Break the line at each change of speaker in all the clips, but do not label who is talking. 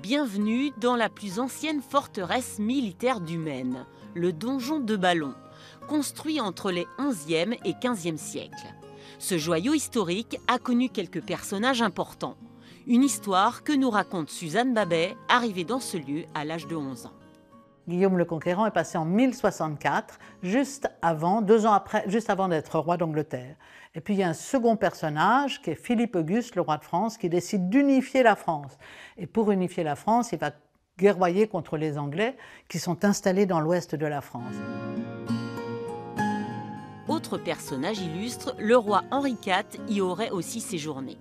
Bienvenue dans la plus ancienne forteresse militaire du Maine, le donjon de Ballon, construit entre les 11e et 15e siècles. Ce joyau historique a connu quelques personnages importants. Une histoire que nous raconte Suzanne Babet, arrivée dans ce lieu à l'âge de 11 ans.
Guillaume le Conquérant est passé en 1064, juste avant d'être roi d'Angleterre. Et puis il y a un second personnage qui est Philippe Auguste, le roi de France, qui décide d'unifier la France. Et pour unifier la France, il va guerroyer contre les Anglais qui sont installés dans l'ouest de la France.
Autre personnage illustre, le roi Henri IV y aurait aussi séjourné.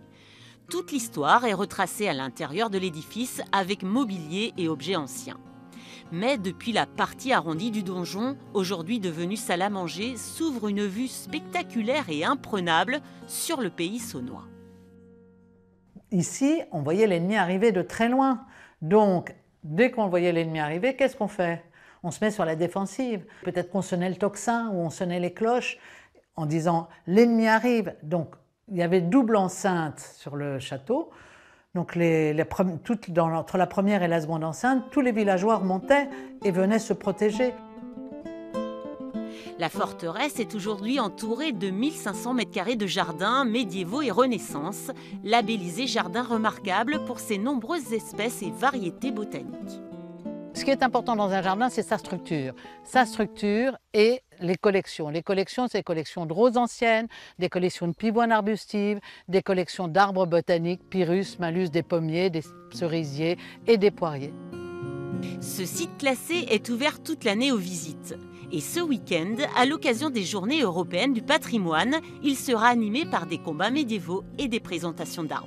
Toute l'histoire est retracée à l'intérieur de l'édifice avec mobilier et objets anciens. Mais depuis la partie arrondie du donjon, aujourd'hui devenue salle à manger, s'ouvre une vue spectaculaire et imprenable sur le pays saunois.
Ici, on voyait l'ennemi arriver de très loin. Donc, dès qu'on voyait l'ennemi arriver, qu'est-ce qu'on fait? On se met sur la défensive. Peut-être qu'on sonnait le tocsin ou on sonnait les cloches en disant « l'ennemi arrive ». Donc, il y avait double enceinte sur le château. Donc entre la première et la seconde enceinte, tous les villageois remontaient et venaient se protéger.
La forteresse est aujourd'hui entourée de 1500 m² de jardins médiévaux et Renaissance, labellisés jardins remarquables pour ses nombreuses espèces et variétés botaniques.
Ce qui est important dans un jardin, c'est sa structure. Sa structure et les collections. Les collections, c'est des collections de roses anciennes, des collections de pivoines arbustives, des collections d'arbres botaniques, pyrrhus, malus, des pommiers, des cerisiers et des poiriers.
Ce site classé est ouvert toute l'année aux visites. Et ce week-end, à l'occasion des Journées européennes du patrimoine, il sera animé par des combats médiévaux et des présentations d'arbres.